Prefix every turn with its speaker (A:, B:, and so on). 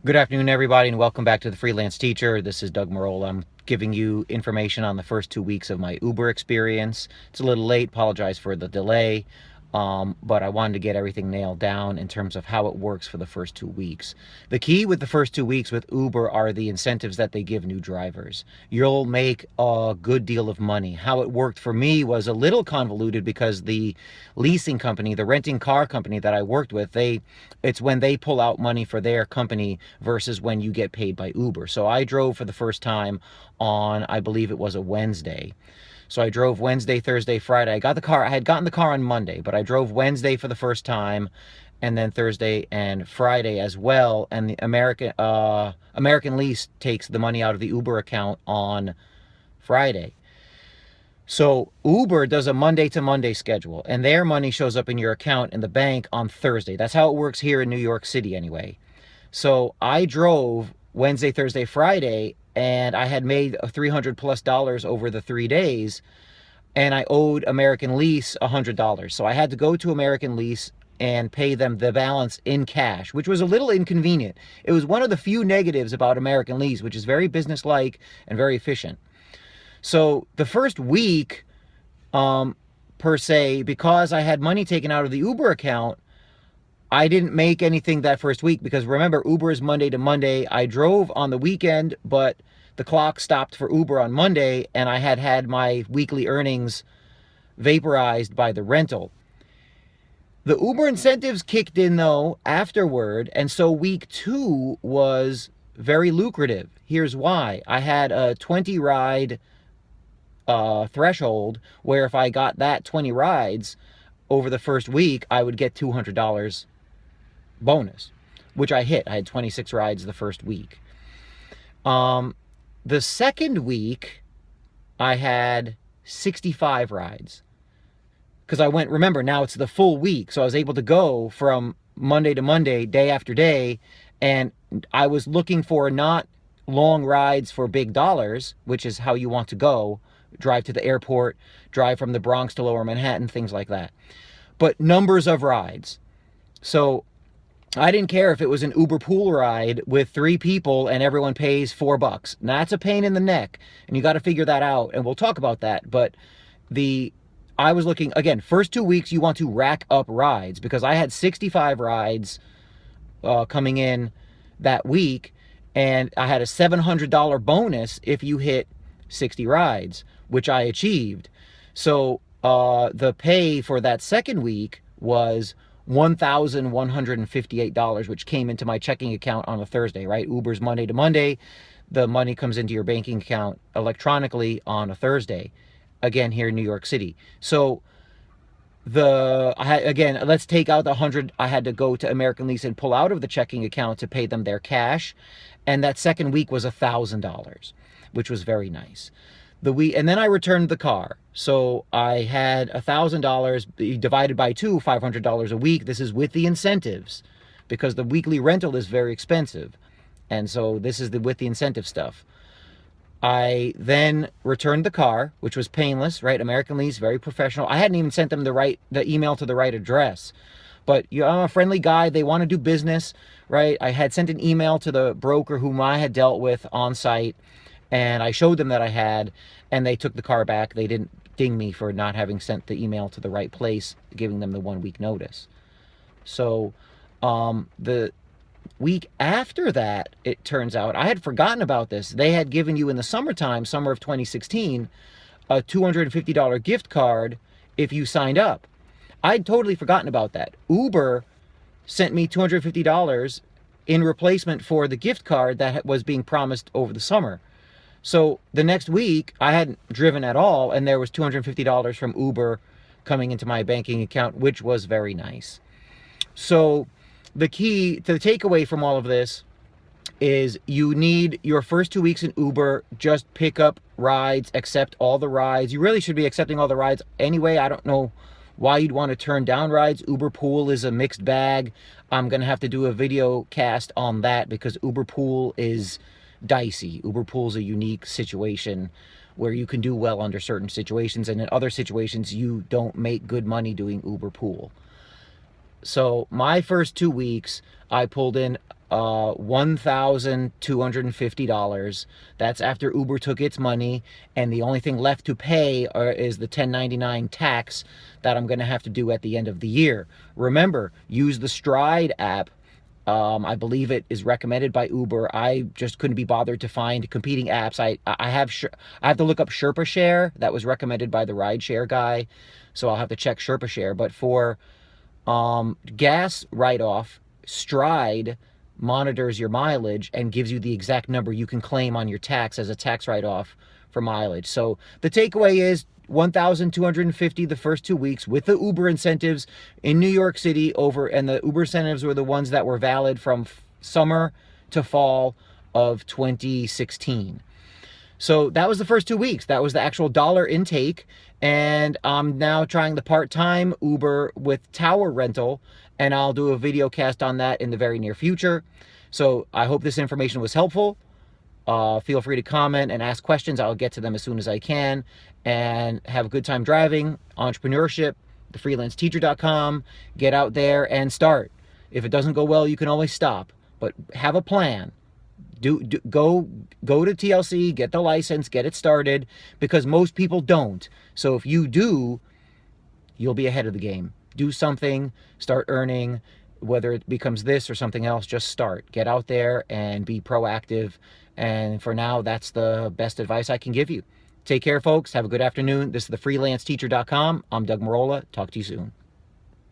A: Good afternoon, everybody, and welcome back to the Freelance Teacher. This is Doug Marola. I'm giving you information on the first 2 weeks of my Uber experience. It's a little late, apologize for the delay, but I wanted to get everything nailed down in terms of how it works for the first 2 weeks. The key with the first 2 weeks with Uber are the incentives that they give new drivers. You'll make a good deal of money. How it worked for me was a little convoluted because the leasing company, the renting car company that I worked with, it's when they pull out money for their company versus when you get paid by Uber. So I drove for the first time on, I believe it was a Wednesday. So I drove Wednesday, Thursday, Friday. I had gotten the car on Monday, but I drove Wednesday for the first time, and then Thursday and Friday as well. And the American Lease takes the money out of the Uber account on Friday. So Uber does a Monday to Monday schedule, and their money shows up in your account in the bank on Thursday. That's how it works here in New York City anyway. So I drove Wednesday, Thursday, Friday, and I had made $300+ over the 3 days, and I owed American Lease $100. So I had to go to American Lease and pay them the balance in cash, which was a little inconvenient. It was one of the few negatives about American Lease, which is very businesslike and very efficient. So the first week, per se, because I had money taken out of the Uber account, I didn't make anything that first week because remember, Uber is Monday to Monday. I drove on the weekend, but the clock stopped for Uber on Monday, and I had my weekly earnings vaporized by the rental. The Uber incentives kicked in, though, afterward, and so week 2 was very lucrative. Here's why. I had a 20 ride threshold where if I got that 20 rides over the first week, I would get $200 bonus, which I hit. I had 26 rides the first week. The second week, I had 65 rides. Because I went, remember, now it's the full week. So I was able to go from Monday to Monday, day after day. And I was looking for not long rides for big dollars, which is how you want to go. Drive to the airport, drive from the Bronx to Lower Manhattan, things like that. But numbers of rides. So I didn't care if it was an Uber pool ride with 3 people and everyone pays $4. That's a pain in the neck, and you got to figure that out, and we'll talk about that. But I was looking, again, first 2 weeks you want to rack up rides because I had 65 rides coming in that week, and I had a $700 bonus if you hit 60 rides, which I achieved. So the pay for that second week was $1,158, which came into my checking account on a Thursday, right? Uber's Monday to Monday. The money comes into your banking account electronically on a Thursday, again, here in New York City. So again, let's take out the 100 I had to go to American Lease and pull out of the checking account to pay them their cash. And that second week was $1,000, which was very nice. And then I returned the car. So I had $1,000 divided by 2, $500 a week. This is with the incentives because the weekly rental is very expensive. And so this is with the incentive stuff. I then returned the car, which was painless, right? American Lease, very professional. I hadn't even sent them the email to the right address. But I'm a friendly guy. They want to do business, right? I had sent an email to the broker whom I had dealt with on site, and I showed them that I had, and they took the car back. They didn't ding me for not having sent the email to the right place, giving them the 1 week notice. So the week after that, it turns out, I had forgotten about this. They had given you in the summertime, summer of 2016, a $250 gift card if you signed up. I'd totally forgotten about that. Uber sent me $250 in replacement for the gift card that was being promised over the summer. So the next week, I hadn't driven at all, and there was $250 from Uber coming into my banking account, which was very nice. So the takeaway from all of this is you need your first 2 weeks in Uber, just pick up rides, accept all the rides. You really should be accepting all the rides anyway. I don't know why you'd want to turn down rides. Uber Pool is a mixed bag. I'm going to have to do a video cast on that because Uber Pool is dicey. Uber Pool is a unique situation where you can do well under certain situations, and in other situations you don't make good money doing Uber Pool. So my first 2 weeks, I pulled in $1,250. That's after Uber took its money, and the only thing left to pay is the 1099 tax that I'm going to have to do at the end of the year. Remember, use the Stride app. I believe it is recommended by Uber. I just couldn't be bothered to find competing apps. I have to look up Sherpa Share. That was recommended by the rideshare guy, so I'll have to check Sherpa Share. But for gas write-off, Stride monitors your mileage and gives you the exact number you can claim on your tax as a tax write-off for mileage. So the takeaway is $1,250 the first 2 weeks with the Uber incentives in New York City and the Uber incentives were the ones that were valid from summer to fall of 2016. So that was the first 2 weeks. That was the actual dollar intake. And I'm now trying the part-time Uber with tower rental, and I'll do a video cast on that in the very near future. So I hope this information was helpful. Feel free to comment and ask questions. I'll get to them as soon as I can. And have a good time driving, entrepreneurship, thefreelanceteacher.com. Get out there and start. If it doesn't go well, you can always stop. But have a plan. Go to TLC, get the license, get it started, because most people don't. So if you do, you'll be ahead of the game. Do something, start earning, whether it becomes this or something else, just start. Get out there and be proactive. And for now, that's the best advice I can give you. Take care, folks. Have a good afternoon. This is thefreelanceteacher.com. I'm Doug Marola. Talk to you soon.